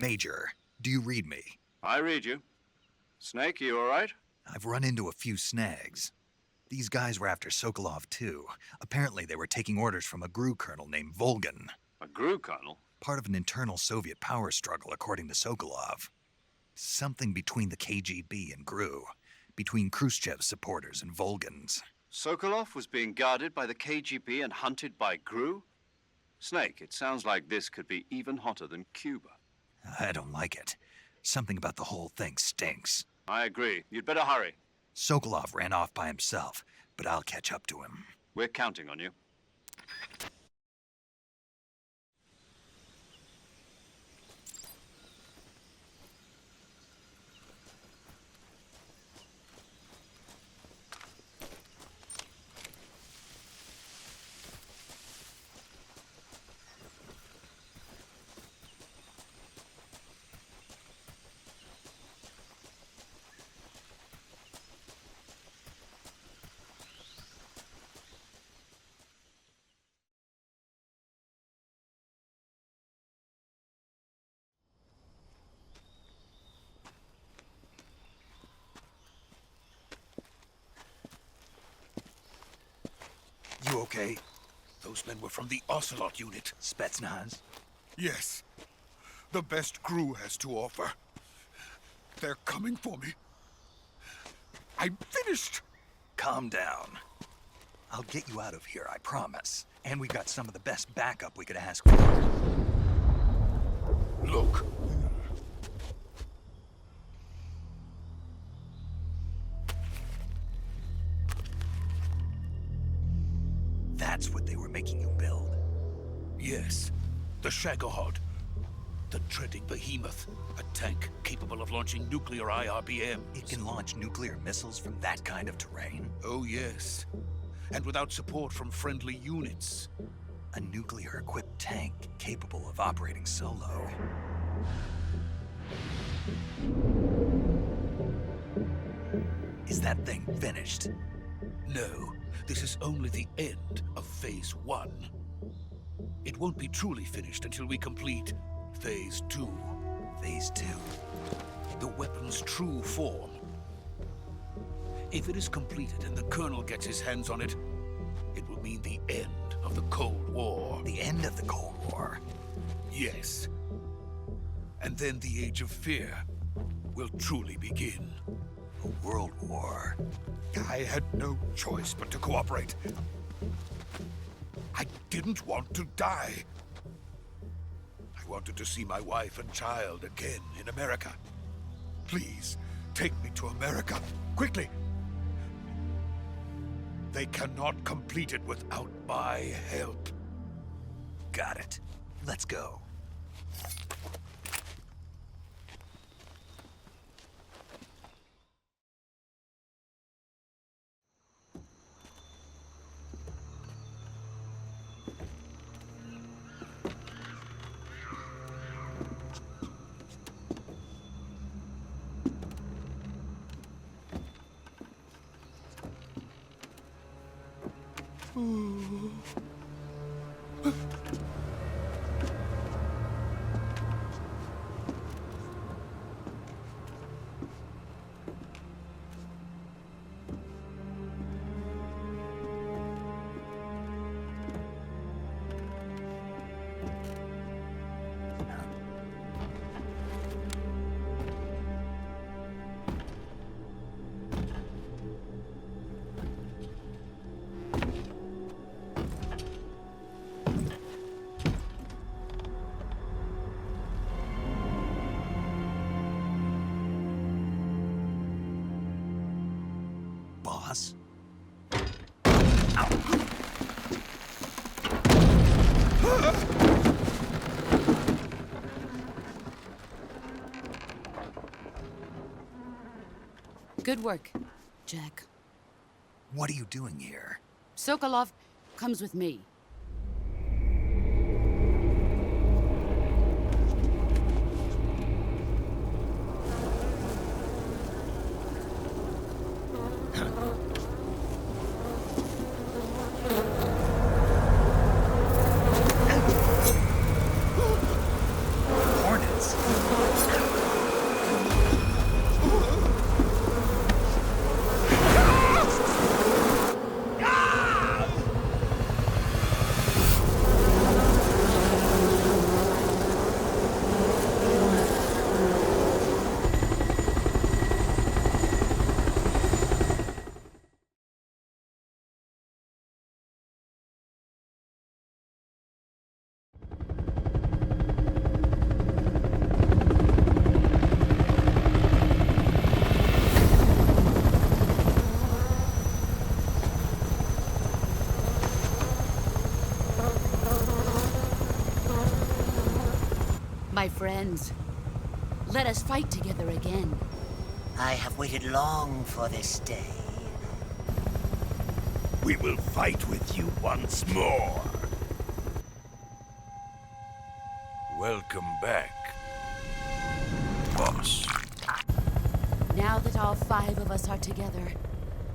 Major, do you read me? I read you. Snake, you all right? I've run into a few snags. These guys were after Sokolov too. Apparently they were taking orders from a GRU colonel named Volgan. A GRU colonel? Part of an internal Soviet power struggle, according to Sokolov. Something between the KGB and GRU. Between Khrushchev's supporters and Volgan's. Sokolov was being guarded by the KGB and hunted by GRU? Snake, it sounds like this could be even hotter than Cuba. I don't like it. Something about the whole thing stinks. I agree. You'd better hurry. Sokolov ran off by himself, but I'll catch up to him. We're counting on you. You okay? Those men were from the Ocelot unit. Spetsnaz? Yes. The best GRU has to offer. They're coming for me. I'm finished. Calm down. I'll get you out of here, I promise. And we've got some of the best backup we could ask for. Look. That's what they were making you build. Yes. The Shagohod. The treading behemoth. A tank capable of launching nuclear IRBMs. It can launch nuclear missiles from that kind of terrain? Oh, yes. And without support from friendly units. A nuclear-equipped tank capable of operating solo. Is that thing finished? No. This is only the end of Phase 1. It won't be truly finished until we complete Phase 2. Phase 2? The weapon's true form. If it is completed and the Colonel gets his hands on it, it will mean the end of the Cold War. The end of the Cold War? Yes. And then the Age of Fear will truly begin. A world war. I had no choice but to cooperate. I didn't want to die. I wanted to see my wife and child again in America. Please, take me to America, quickly. They cannot complete it without my help. Got it. Let's go. Boss? Good work, Jack. What are you doing here? Sokolov comes with me. Hornets? My friends, let us fight together again. I have waited long for this day. We will fight with you once more. Welcome back, boss. Now that all 5 of us are together,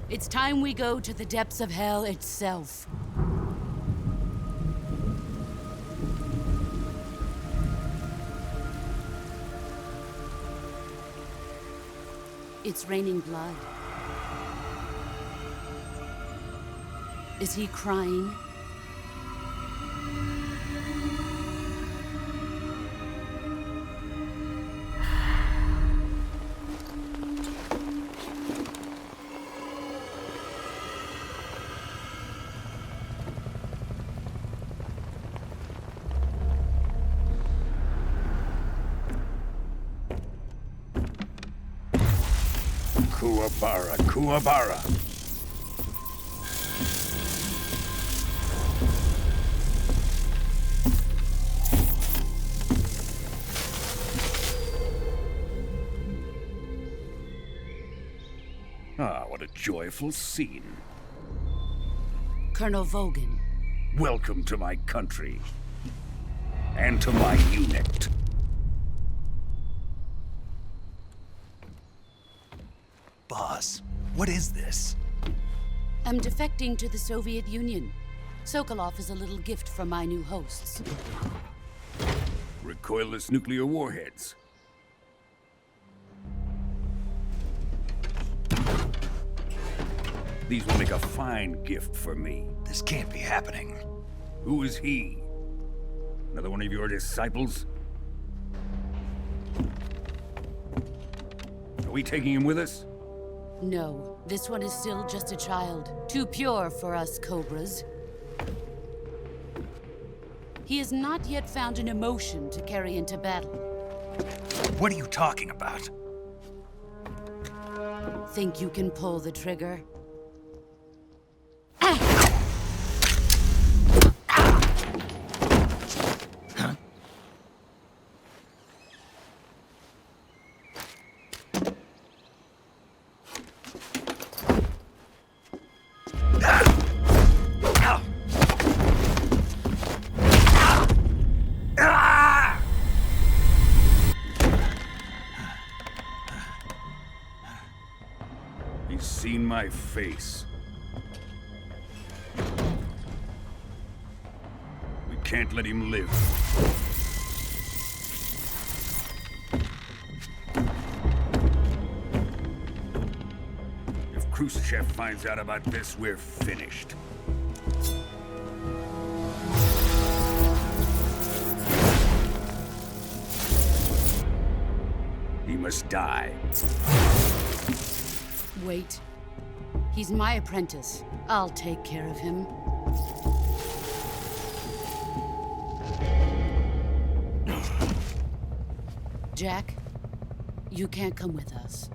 it's time we go to the depths of hell itself. It's raining blood. Is he crying? Kuwabara, Kuwabara. Ah, what a joyful scene. Colonel Vogan. Welcome to my country. And to my unit. Boss, what is this? I'm defecting to the Soviet Union. Sokolov is a little gift from my new hosts. Recoilless nuclear warheads. These will make a fine gift for me. This can't be happening. Who is he? Another one of your disciples? Are we taking him with us? No, this one is still just a child. Too pure for us Cobras. He has not yet found an emotion to carry into battle. What are you talking about? Think you can pull the trigger? He's seen my face. We can't let him live. If Khrushchev finds out about this, we're finished. He must die. Wait. He's my apprentice. I'll take care of him. Jack, you can't come with us.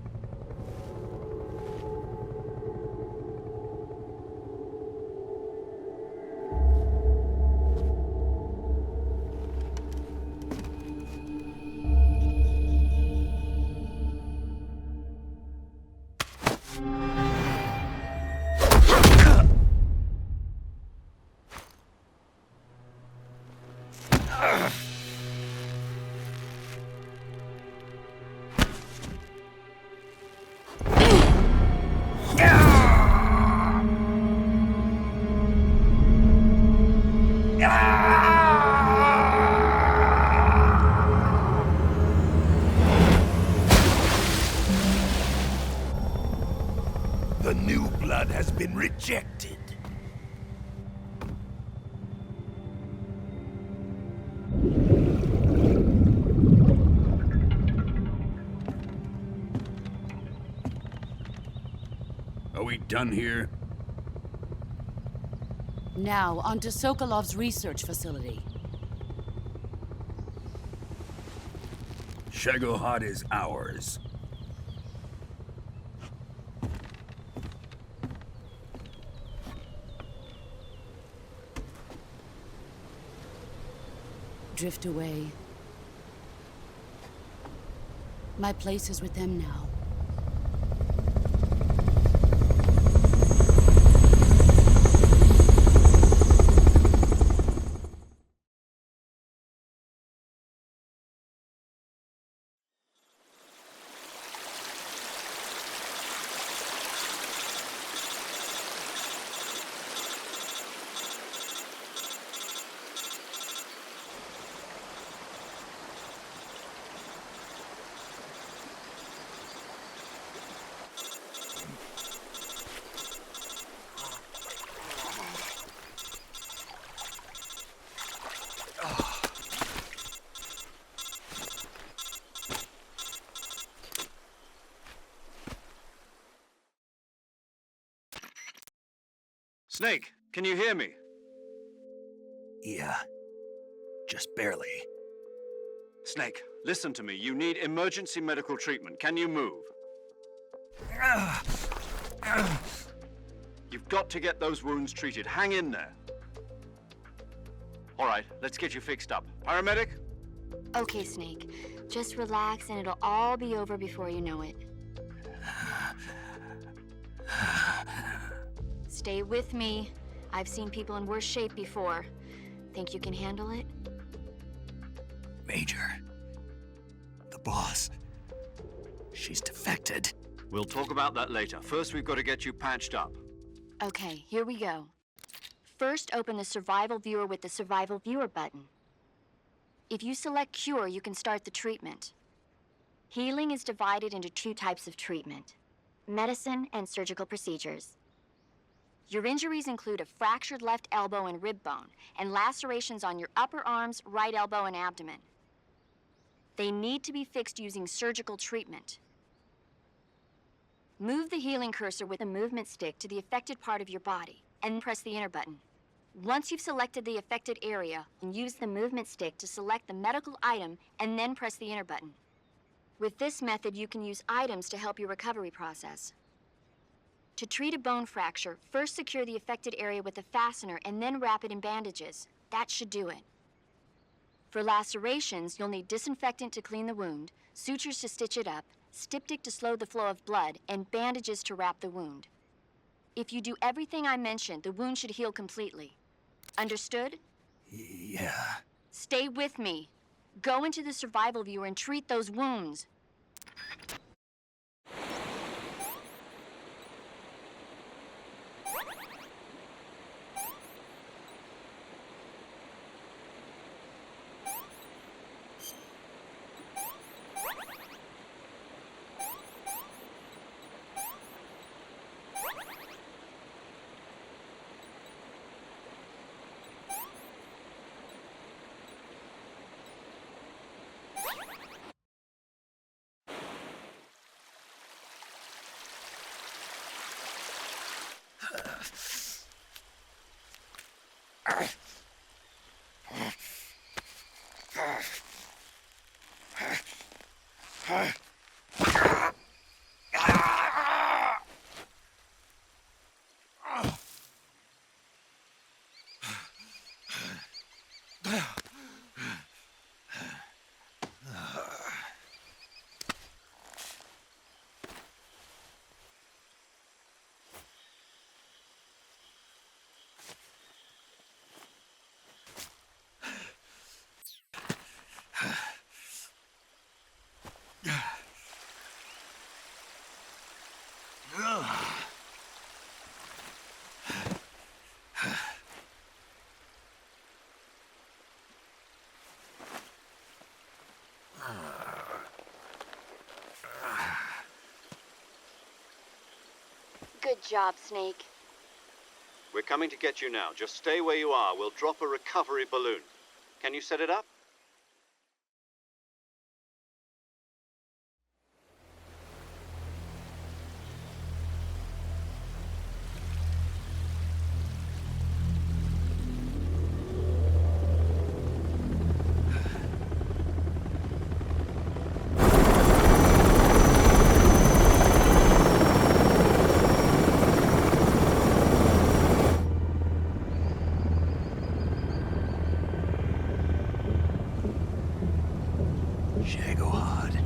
The new blood has been rejected. Are we done here? Now, onto Sokolov's research facility. Shagohod is ours. Drift away. My place is with them now. Snake, can you hear me? Yeah. Just barely. Snake, listen to me. You need emergency medical treatment. Can you move? You've got to get those wounds treated. Hang in there. All right, let's get you fixed up. Paramedic? Okay, Snake. Just relax and it'll all be over before you know it. Stay with me. I've seen people in worse shape before. Think you can handle it? Major. The boss. She's defected. We'll talk about that later. First, we've got to get you patched up. Okay, here we go. First, open the Survival Viewer with the Survival Viewer button. If you select Cure, you can start the treatment. Healing is divided into two types of treatment: medicine and surgical procedures. Your injuries include a fractured left elbow and rib bone, and lacerations on your upper arms, right elbow, and abdomen. They need to be fixed using surgical treatment. Move the healing cursor with the movement stick to the affected part of your body, and press the enter button. Once you've selected the affected area, use the movement stick to select the medical item, and then press the enter button. With this method, you can use items to help your recovery process. To treat a bone fracture, first secure the affected area with a fastener and then wrap it in bandages. That should do it. For lacerations, you'll need disinfectant to clean the wound, sutures to stitch it up, styptic to slow the flow of blood, and bandages to wrap the wound. If you do everything I mentioned, the wound should heal completely. Understood? Yeah. Stay with me. Go into the Survival Viewer and treat those wounds. Good job, Snake. We're coming to get you now. Just stay where you are. We'll drop a recovery balloon. Can you set it up? Shagohod.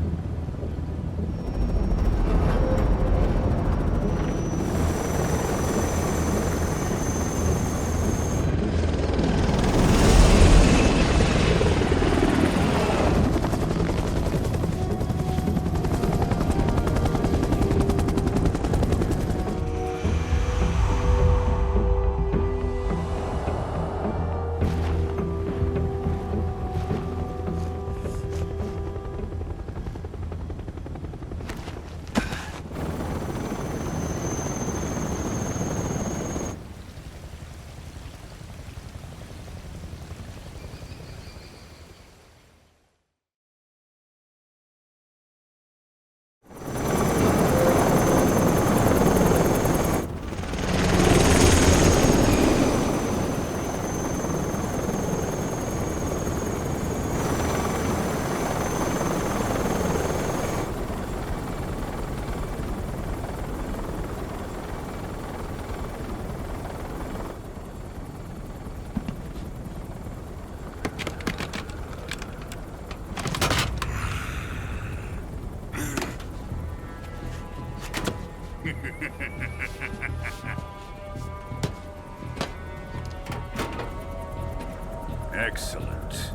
Excellent.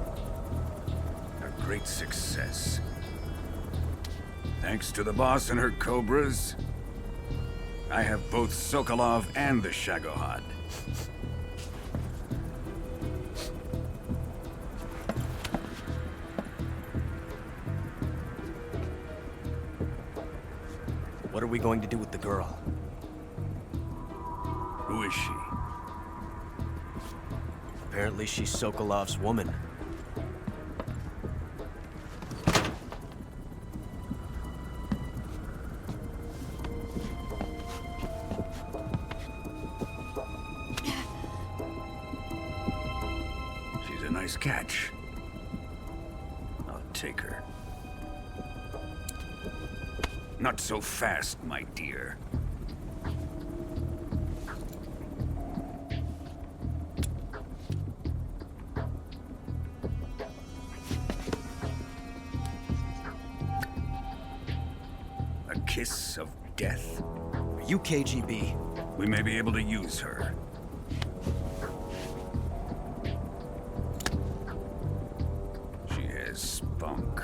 A great success. Thanks to the boss and her cobras, I have both Sokolov and the Shagohod. What are we going to do with the girl? Who is she? Apparently she's Sokolov's woman. She's a nice catch. I'll take her. Not so fast, my dear. A kiss of death? Are you KGB? We may be able to use her. She has spunk.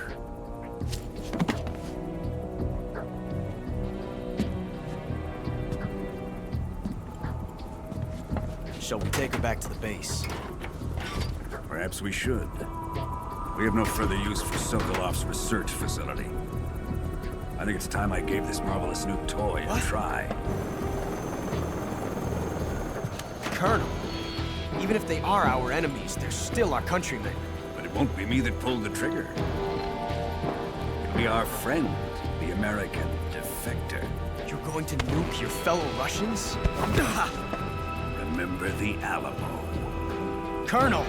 Shall we take her back to the base? Perhaps we should. We have no further use for Sokolov's research facility. I think it's time I gave this marvelous new toy a try. Colonel, even if they are our enemies, they're still our countrymen. But it won't be me that pulled the trigger. It'll be our friend, the American defector. You're going to nuke your fellow Russians? Remember the Alamo. Colonel!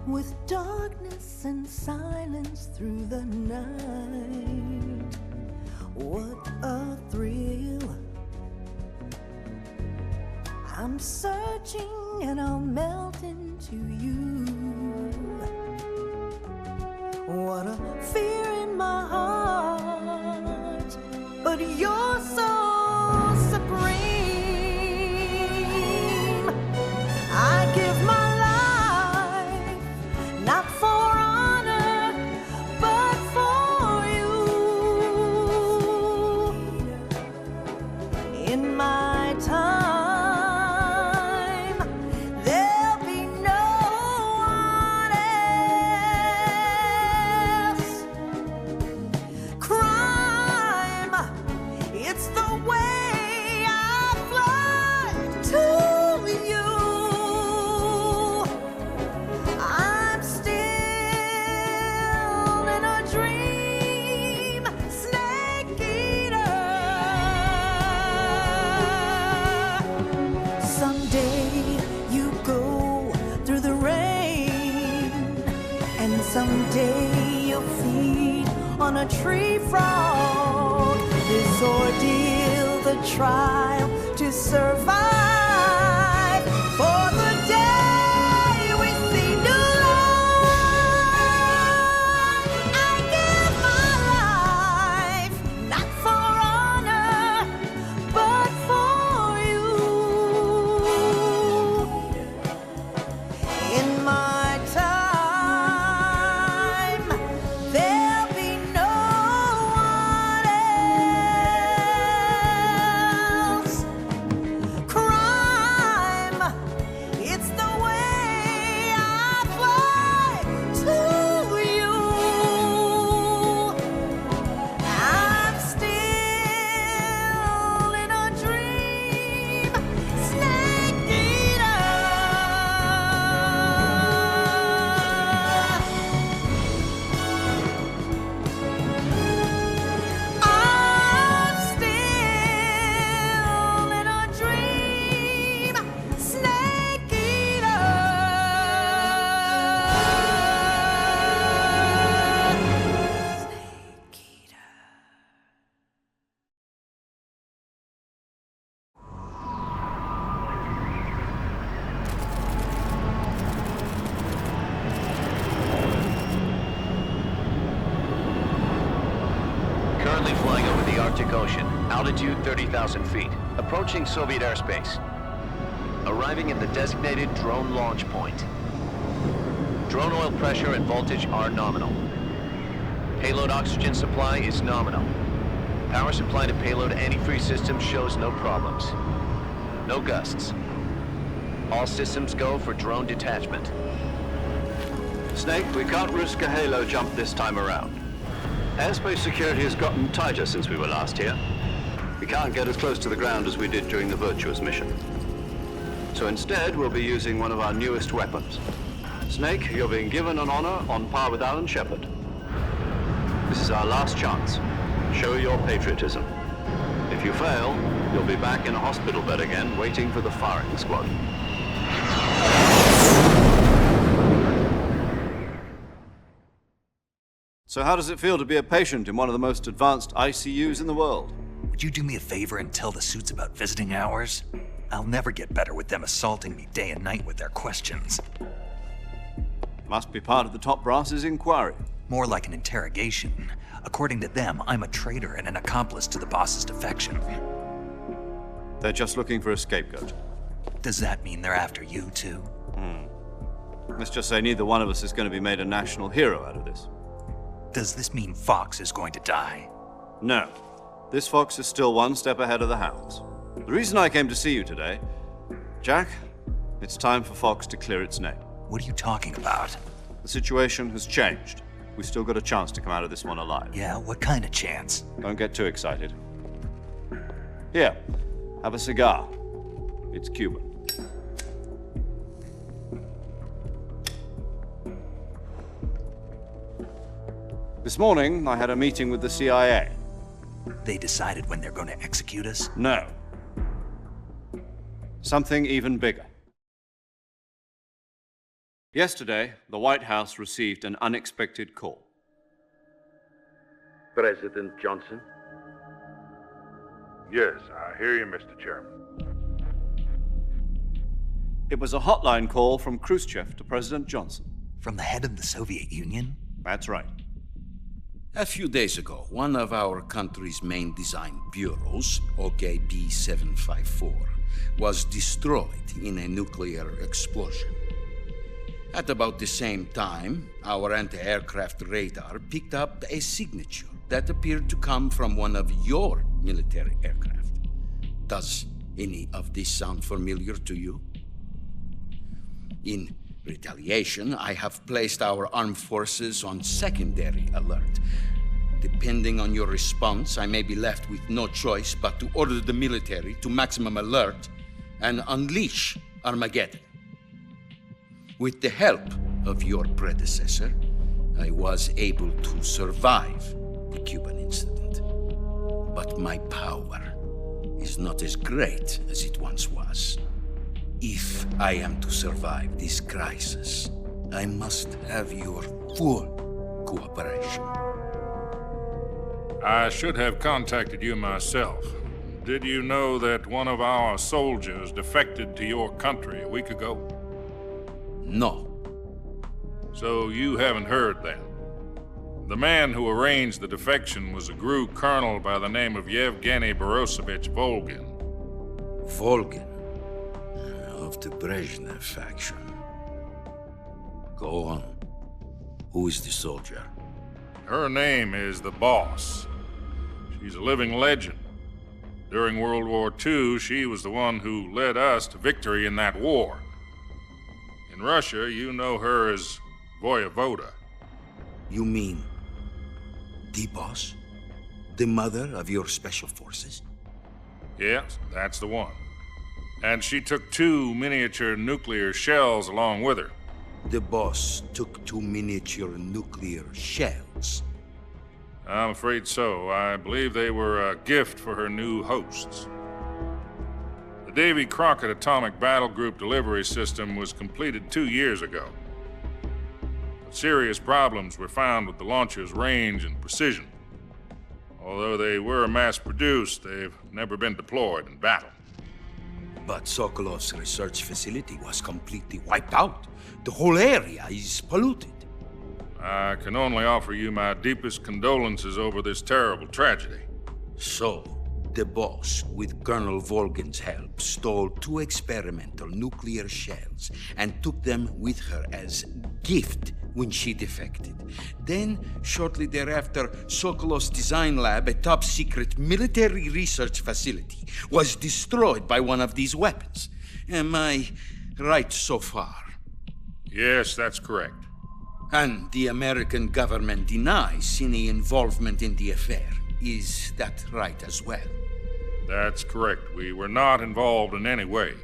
With darkness and silence through the night. What a thrill. I'm searching and I'll melt into you. What a fear in my heart, but you're so supreme. I give my not for honor, but for you. In my time, there'll be no one else. Crime, it's the way I fly to you. Someday you'll feed on a tree frog. This ordeal, the trial to survive. For the day we see new life, I give my Currently flying over the Arctic Ocean. Altitude 30,000 feet. Approaching Soviet airspace. Arriving at the designated drone launch point. Drone oil pressure and voltage are nominal. Payload oxygen supply is nominal. Power supply to payload antifreeze system shows no problems. No gusts. All systems go for drone detachment. Snake, we can't risk a halo jump this time around. Airspace security has gotten tighter since we were last here. We can't get as close to the ground as we did during the Virtuous mission. So instead, we'll be using one of our newest weapons. Snake, you're being given an honor on par with Alan Shepard. This is our last chance. Show your patriotism. If you fail, you'll be back in a hospital bed again, waiting for the firing squad. So how does it feel to be a patient in one of the most advanced ICUs in the world? Would you do me a favor and tell the suits about visiting hours? I'll never get better with them assaulting me day and night with their questions. Must be part of the top brass's inquiry. More like an interrogation. According to them, I'm a traitor and an accomplice to the boss's defection. They're just looking for a scapegoat. Does that mean they're after you, too? Let's just say neither one of us is going to be made a national hero out of this. Does this mean Fox is going to die? No. This fox is still one step ahead of the hounds. The reason I came to see you today, Jack, it's time for Fox to clear its name. What are you talking about? The situation has changed. We've still got a chance to come out of this one alive. Yeah, what kind of chance? Don't get too excited. Here, have a cigar. It's Cuban. This morning, I had a meeting with the CIA. They decided when they're going to execute us? No. Something even bigger. Yesterday, the White House received an unexpected call. President Johnson? Yes, I hear you, Mr. Chairman. It was a hotline call from Khrushchev to President Johnson. From the head of the Soviet Union? That's right. A few days ago, one of our country's main design bureaus, OKB 754, was destroyed in a nuclear explosion. At about the same time, our anti-aircraft radar picked up a signature that appeared to come from one of your military aircraft. Does any of this sound familiar to you? In retaliation, I have placed our armed forces on secondary alert. Depending on your response, I may be left with no choice but to order the military to maximum alert and unleash Armageddon. With the help of your predecessor, I was able to survive the Cuban incident. But my power is not as great as it once was. If I am to survive this crisis, I must have your full cooperation. I should have contacted you myself. Did you know that one of our soldiers defected to your country a week ago? No. So you haven't heard then. The man who arranged the defection was a GRU colonel by the name of Yevgeny Borosovich Volgin. Volgin? Of the Brezhnev faction. Go on. Who is the soldier? Her name is the Boss. She's a living legend. During World War II, she was the one who led us to victory in that war. In Russia, you know her as Voyevoda. You mean the Boss? The mother of your special forces? Yes, that's the one. And she took 2 miniature nuclear shells along with her. The Boss took 2 miniature nuclear shells? I'm afraid so. I believe they were a gift for her new hosts. The Davy Crockett Atomic Battle Group delivery system was completed 2 years ago. But serious problems were found with the launcher's range and precision. Although they were mass-produced, they've never been deployed in battle. But Sokolov's research facility was completely wiped out. The whole area is polluted. I can only offer you my deepest condolences over this terrible tragedy. So, the boss, with Colonel Volgin's help, stole 2 experimental nuclear shells and took them with her as gift when she defected. Then, shortly thereafter, Sokolov's design lab, a top-secret military research facility, was destroyed by one of these weapons. Am I right so far? Yes, that's correct. And the American government denies any involvement in the affair. Is that right as well? That's correct. We were not involved in any way.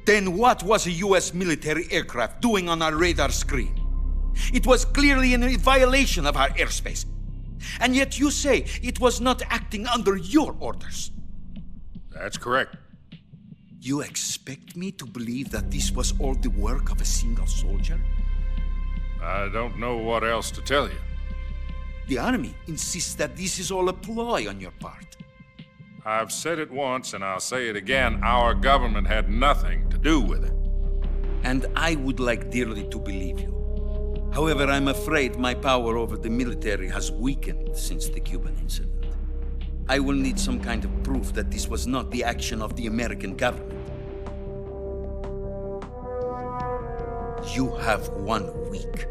Then what was a U.S. military aircraft doing on our radar screen? It was clearly in violation of our airspace. And yet you say it was not acting under your orders. That's correct. You expect me to believe that this was all the work of a single soldier? I don't know what else to tell you. The Army insists that this is all a ploy on your part. I've said it once and I'll say it again. Our government had nothing to do with it. And I would like dearly to believe you. However, I'm afraid my power over the military has weakened since the Cuban incident. I will need some kind of proof that this was not the action of the American government. You have 1 week.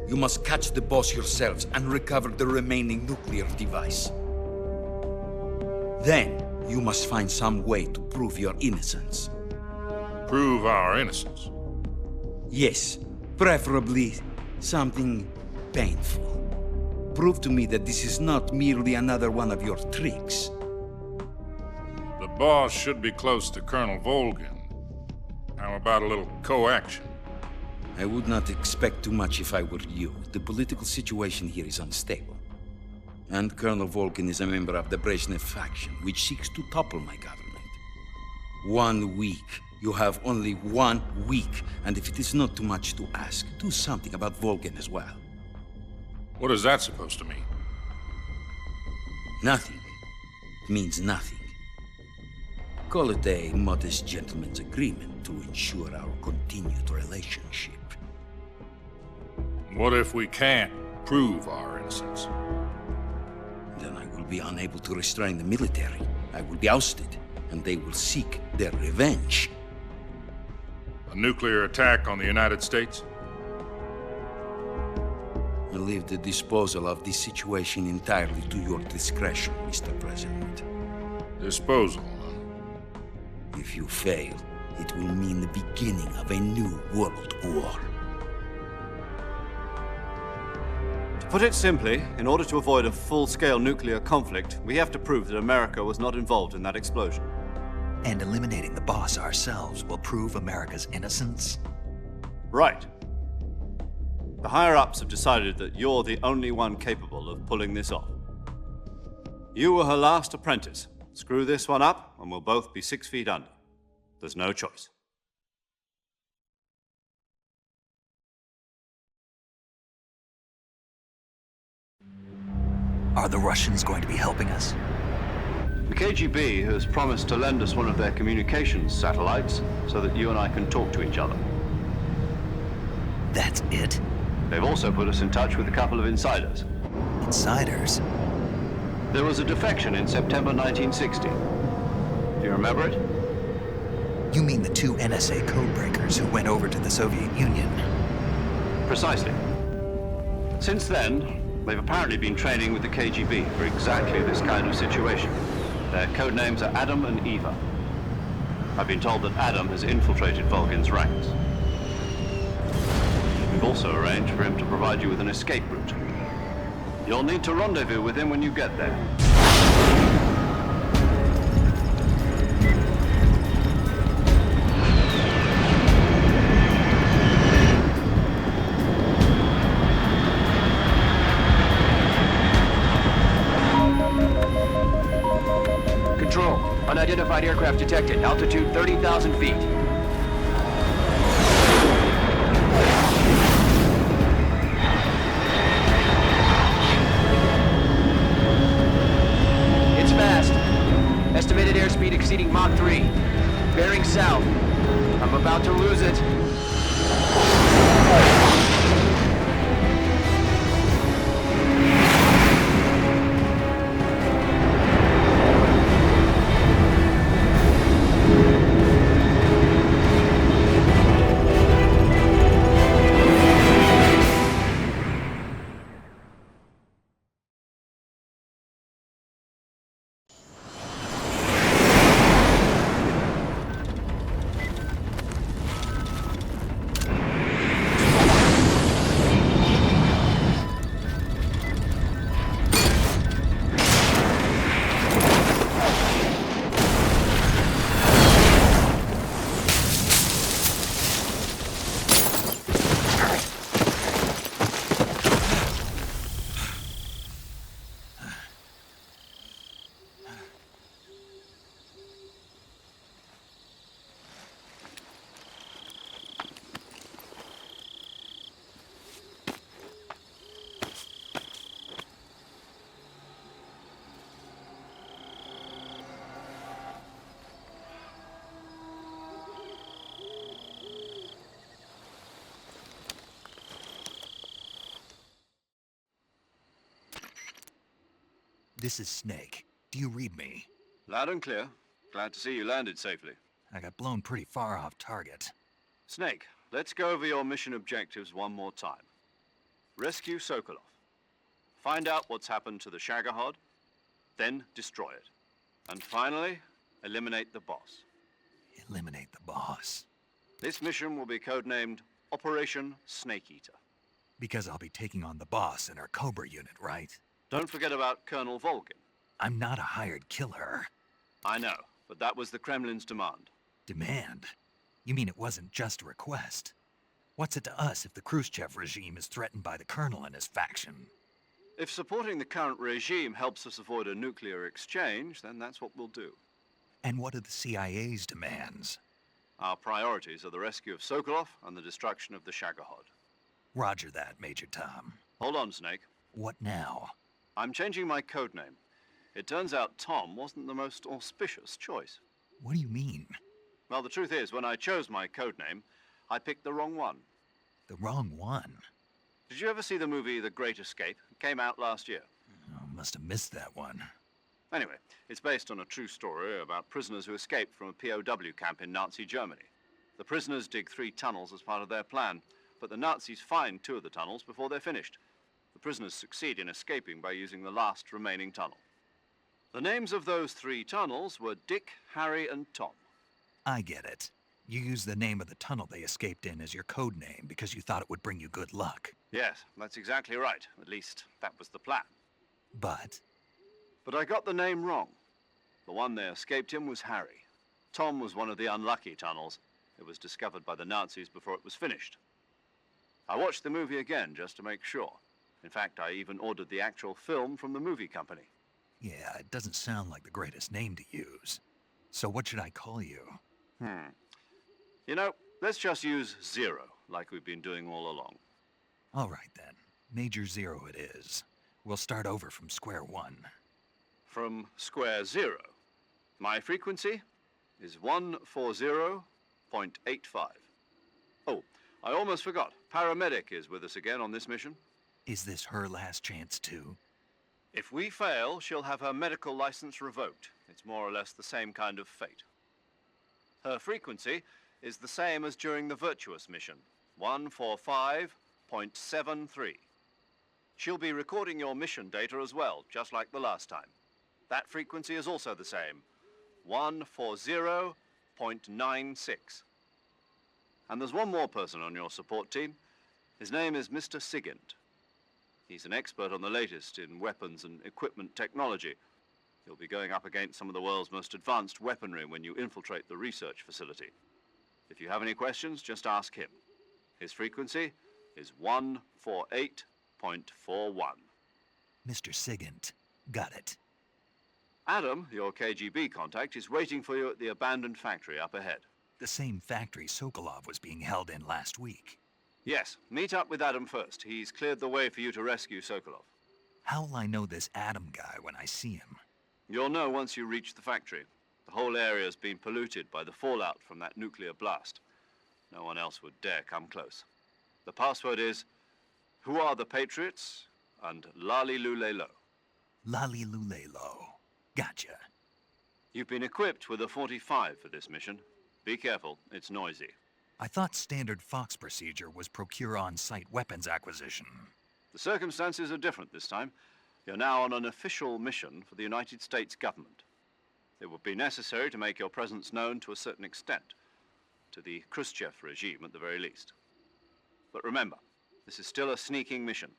You must catch the boss yourselves and recover the remaining nuclear device. Then, you must find some way to prove your innocence. Prove our innocence? Yes, preferably something painful. Prove to me that this is not merely another one of your tricks. The boss should be close to Colonel Volgin. How about a little co-action? I would not expect too much if I were you. The political situation here is unstable. And Colonel Volgin is a member of the Brezhnev faction, which seeks to topple my government. 1 week. You have only 1 week. And if it is not too much to ask, do something about Volgin as well. What is that supposed to mean? Nothing. It means nothing. Call it a modest gentleman's agreement to ensure our continued relationship. What if we can't prove our innocence? Then I will be unable to restrain the military. I will be ousted, and they will seek their revenge. A nuclear attack on the United States? I leave the disposal of this situation entirely to your discretion, Mr. President. Disposal? If you fail, it will mean the beginning of a new world war. To put it simply, in order to avoid a full-scale nuclear conflict, we have to prove that America was not involved in that explosion. And eliminating the boss ourselves will prove America's innocence? Right. The higher-ups have decided that you're the only one capable of pulling this off. You were her last apprentice. Screw this one up, and we'll both be 6 feet under. There's no choice. Are the Russians going to be helping us? The KGB has promised to lend us one of their communications satellites so that you and I can talk to each other. That's it? They've also put us in touch with a couple of insiders. Insiders? There was a defection in September 1960. Do you remember it? You mean the 2 NSA codebreakers who went over to the Soviet Union? Precisely. Since then, they've apparently been training with the KGB for exactly this kind of situation. Their code names are Adam and Eva. I've been told that Adam has infiltrated Volgin's ranks. We've also arranged for him to provide you with an escape route. You'll need to rendezvous with him when you get there. Control. Unidentified aircraft detected. Altitude 30,000 feet. It's fast. Estimated airspeed exceeding Mach 3. Bearing south. I'm about to lose it. This is Snake. Do you read me? Loud and clear. Glad to see you landed safely. I got blown pretty far off target. Snake, let's go over your mission objectives one more time. Rescue Sokolov. Find out what's happened to the Shagohod, then destroy it. And finally, eliminate the boss. Eliminate the boss. This mission will be codenamed Operation Snake Eater. Because I'll be taking on the boss in our Cobra unit, right? Don't forget about Colonel Volgin. I'm not a hired killer. I know, but that was the Kremlin's demand. Demand? You mean it wasn't just a request? What's it to us if the Khrushchev regime is threatened by the Colonel and his faction? If supporting the current regime helps us avoid a nuclear exchange, then that's what we'll do. And what are the CIA's demands? Our priorities are the rescue of Sokolov and the destruction of the Shagohod. Roger that, Major Tom. Hold on, Snake. What now? I'm changing my codename. It turns out Tom wasn't the most auspicious choice. What do you mean? Well, the truth is, when I chose my codename, I picked the wrong one. The wrong one? Did you ever see the movie The Great Escape? It came out last year. Oh, must have missed that one. Anyway, it's based on a true story about prisoners who escaped from a POW camp in Nazi Germany. The prisoners dig 3 tunnels as part of their plan, but the Nazis find 2 of the tunnels before they're finished. The prisoners succeed in escaping by using the last remaining tunnel. The names of those 3 tunnels were Dick, Harry, and Tom. I get it. You used the name of the tunnel they escaped in as your code name because you thought it would bring you good luck. Yes, that's exactly right. At least, that was the plan. But I got the name wrong. The one they escaped in was Harry. Tom was one of the unlucky tunnels. It was discovered by the Nazis before it was finished. I watched the movie again just to make sure. In fact, I even ordered the actual film from the movie company. yeah, it doesn't sound like the greatest name to use. So what should I call you? You know, let's just use Zero, like we've been doing all along. All right then. Major Zero it is. We'll start over from square one. From square 0. My frequency is 140.85. Oh, I almost forgot. Paramedic is with us again on this mission. Is this her last chance too? If we fail, she'll have her medical license revoked. It's more or less the same kind of fate. Her frequency is the same as during the Virtuous mission, 145.73. She'll be recording your mission data as well, just like the last time. That frequency is also the same, 140.96. And there's one more person on your support team. His name is Mr. Sigint. He's an expert on the latest in weapons and equipment technology. You'll be going up against some of the world's most advanced weaponry when you infiltrate the research facility. If you have any questions, just ask him. His frequency is 148.41. Mr. Sigint. Got it. Adam, your KGB contact, is waiting for you at the abandoned factory up ahead. The same factory Sokolov was being held in last week. Yes, meet up with Adam first. He's cleared the way for you to rescue Sokolov. How will I know this Adam guy when I see him? You'll know once you reach the factory. The whole area's been polluted by the fallout from that nuclear blast. No one else would dare come close. The password is, "Who are the Patriots?" and Lali Lule Lo. Lali Lule Lo. Gotcha. You've been equipped with a 45 for this mission. Be careful, it's noisy. I thought standard Fox procedure was procure on-site weapons acquisition. The circumstances are different this time. You're now on an official mission for the United States government. It would be necessary to make your presence known to a certain extent, to the Khrushchev regime at the very least. But remember, this is still a sneaking mission.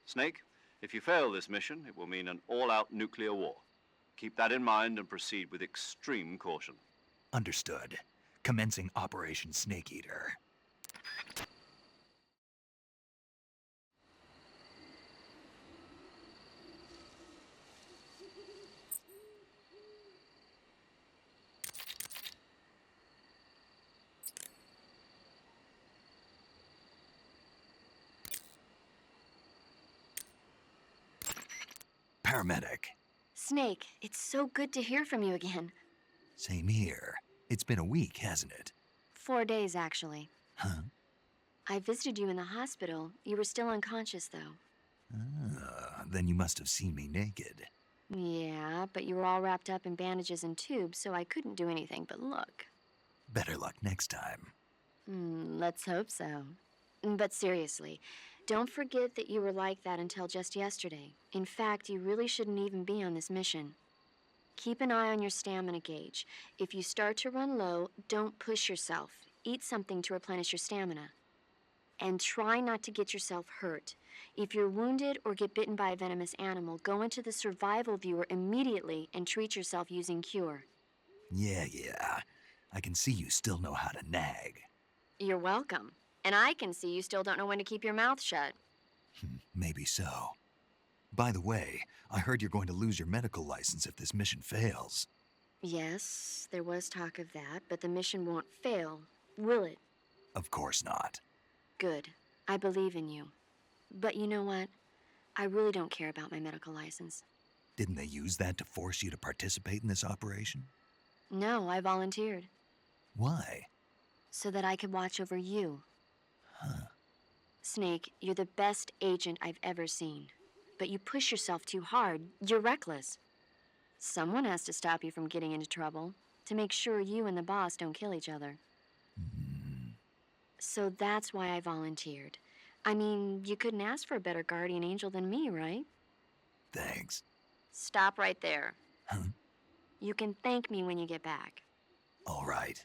Snake, if you fail this mission, it will mean an all-out nuclear war. Keep that in mind and proceed with extreme caution. Understood. Commencing Operation Snake Eater. Paramedic. Snake, it's so good to hear from you again. Same here. It's been a week, hasn't it? 4 days, actually. Huh? I visited you in the hospital. You were still unconscious, though. Then you must have seen me naked. Yeah, but you were all wrapped up in bandages and tubes, so I couldn't do anything but look. Better luck next time. Let's hope so. But seriously, don't forget that you were like that until just yesterday. In fact, you really shouldn't even be on this mission. Keep an eye on your stamina gauge. If you start to run low, don't push yourself. Eat something to replenish your stamina. And try not to get yourself hurt. If you're wounded or get bitten by a venomous animal, go into the survival viewer immediately and treat yourself using Cure. Yeah. I can see you still know how to nag. You're welcome. And I can see you still don't know when to keep your mouth shut. Maybe so. By the way, I heard you're going to lose your medical license if this mission fails. Yes, there was talk of that, but the mission won't fail, will it? Of course not. Good. I believe in you. But you know what? I really don't care about my medical license. Didn't they use that to force you to participate in this operation? No, I volunteered. Why? So that I could watch over you. Huh. Snake, you're the best agent I've ever seen. But you push yourself too hard. You're reckless. Someone has to stop you from getting into trouble, to make sure you and the boss don't kill each other. So that's why I volunteered. I mean, you couldn't ask for a better guardian angel than me, right? Thanks. Stop right there. Huh? You can thank me when you get back. All right.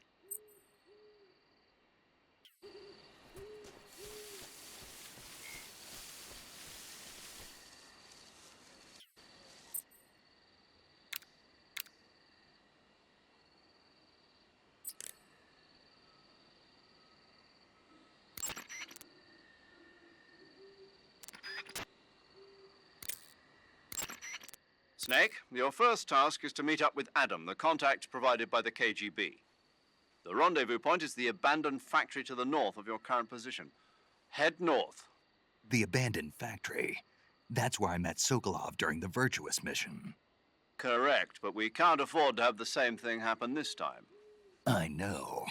Snake, your first task is to meet up with Adam, the contact provided by the KGB. The rendezvous point is the abandoned factory to the north of your current position. Head north. The abandoned factory. That's where I met Sokolov during the Virtuous mission. Correct, but we can't afford to have the same thing happen this time. I know.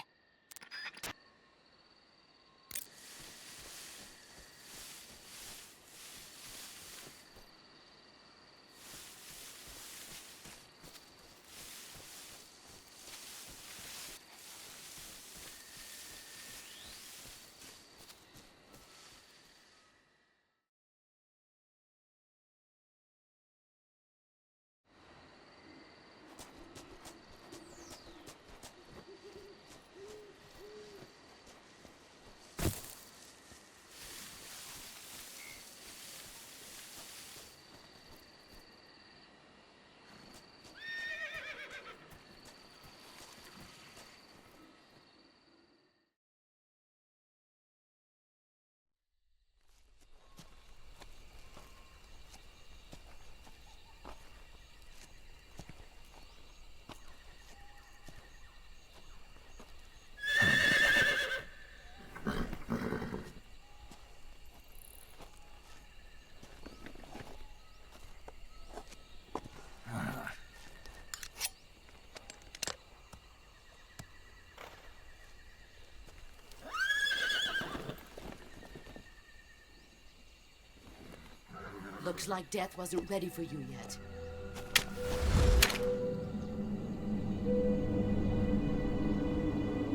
Looks like death wasn't ready for you yet.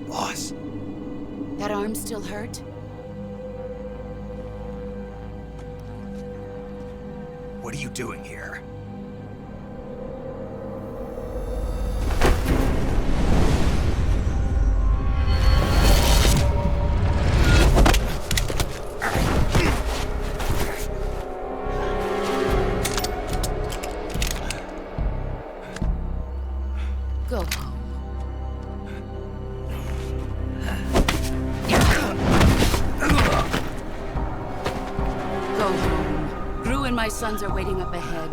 Boss. That arm still hurt? What are you doing here? Go home. Go home. Gru and my sons are waiting up ahead.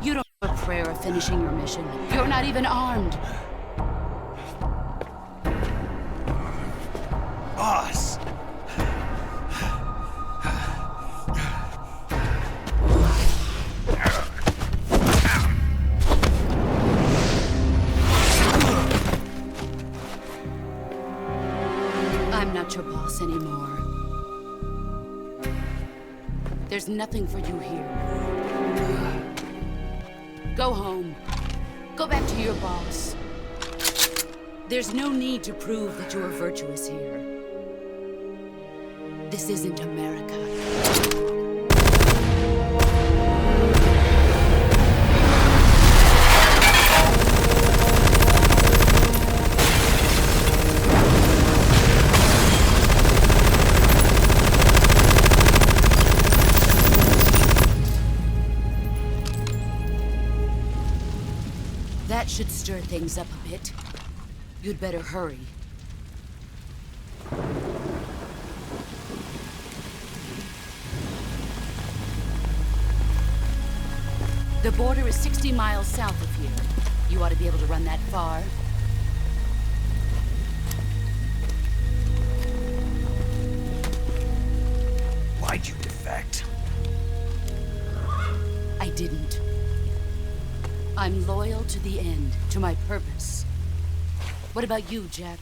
You don't have a prayer of finishing your mission. You're not even armed. Boss! I'm not your boss anymore. There's nothing for you here. Go home. Go back to your boss. There's no need to prove that you are virtuous here. This isn't America. That should stir things up a bit. You'd better hurry. The border is 60 miles south of here. You ought to be able to run that far. Why'd you defect? I didn't. I'm loyal to the end, to my purpose. What about you, Jack?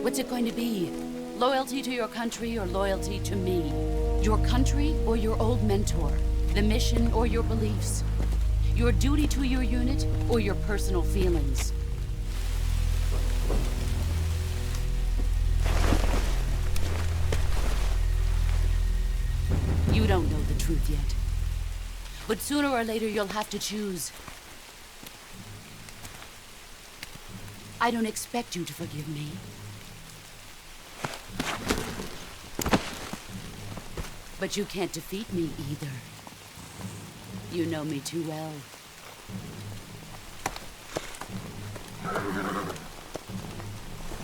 What's it going to be? Loyalty to your country or loyalty to me? Your country or your old mentor? The mission or your beliefs? Your duty to your unit or your personal feelings? You don't know the truth yet. But sooner or later you'll have to choose. I don't expect you to forgive me. But you can't defeat me either. You know me too well.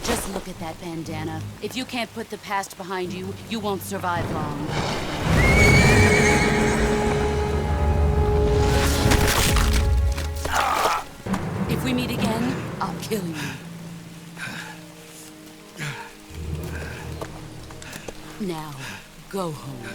Just look at that bandana. If you can't put the past behind you, you won't survive long. If we meet again, I'll kill you. Now, go home.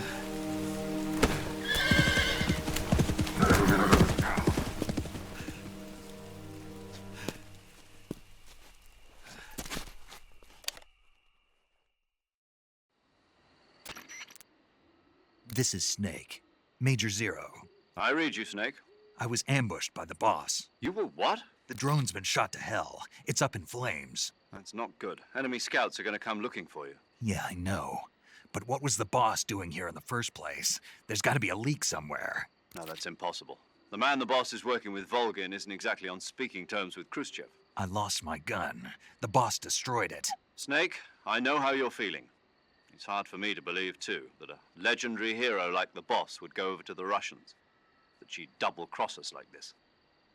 This is Snake. Major Zero. I read you, Snake. I was ambushed by the boss. You were what? The drone's been shot to hell. It's up in flames. That's not good. Enemy scouts are going to come looking for you. Yeah, I know. But what was the boss doing here in the first place? There's got to be a leak somewhere. No, that's impossible. The man the boss is working with, Volgin, isn't exactly on speaking terms with Khrushchev. I lost my gun. The boss destroyed it. Snake, I know how you're feeling. It's hard for me to believe, too, that a legendary hero like the boss would go over to the Russians. That she'd double-cross us like this.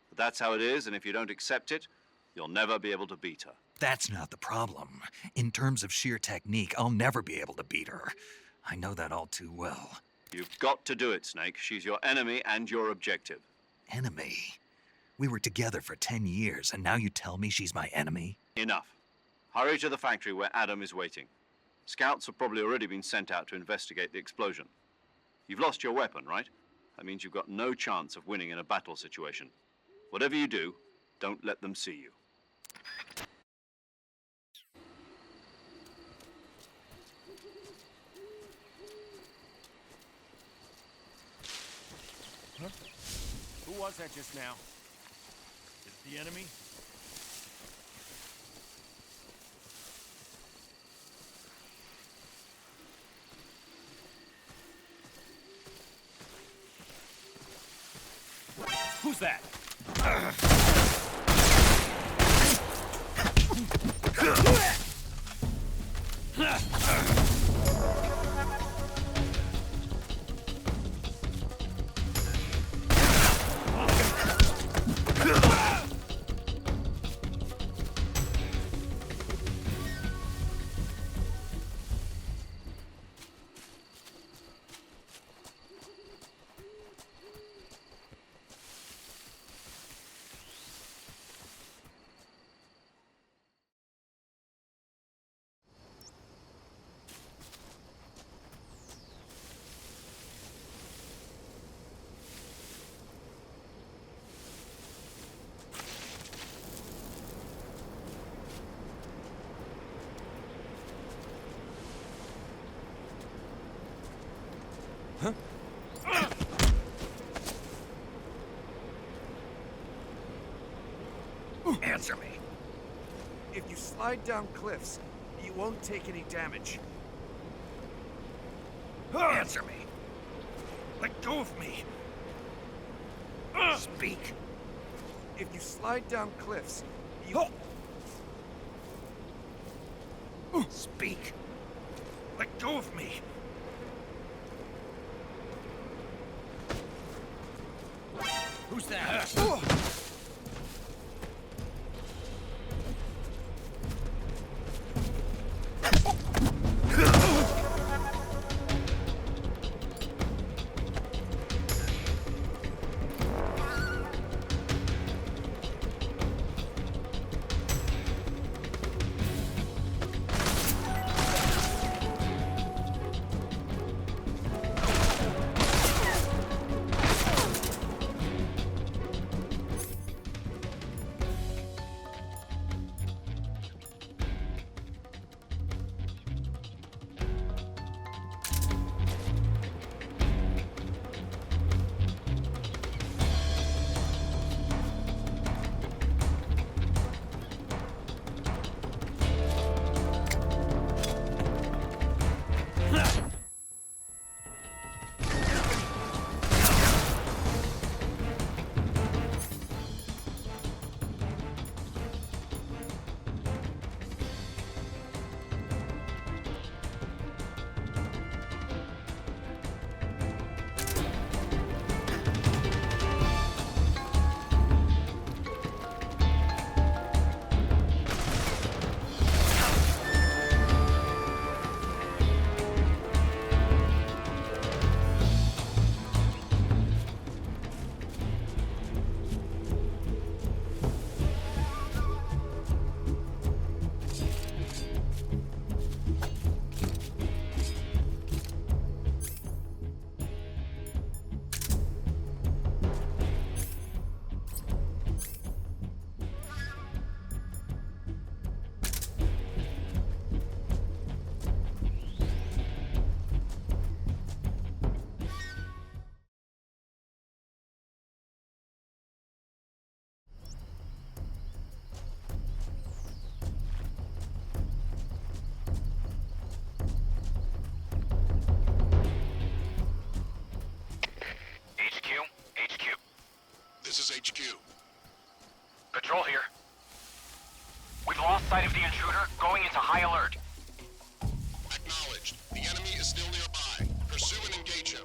But that's how it is, and if you don't accept it, you'll never be able to beat her. That's not the problem. In terms of sheer technique, I'll never be able to beat her. I know that all too well. You've got to do it, Snake. She's your enemy and your objective. Enemy? We were together for 10 years, and now you tell me she's my enemy? Enough. Hurry to the factory where Adam is waiting. Scouts have probably already been sent out to investigate the explosion. You've lost your weapon, right? That means you've got no chance of winning in a battle situation. Whatever you do, don't let them see you. Huh? Who was that just now? Is it the enemy? Who's that? Answer me. If you slide down cliffs, you won't take any damage. Answer me. Let go of me. Speak. If you slide down cliffs, you... Speak. Let go of me. Who's that? This is HQ. Patrol here. We've lost sight of the intruder, going into high alert. Acknowledged. The enemy is still nearby. Pursue and engage him.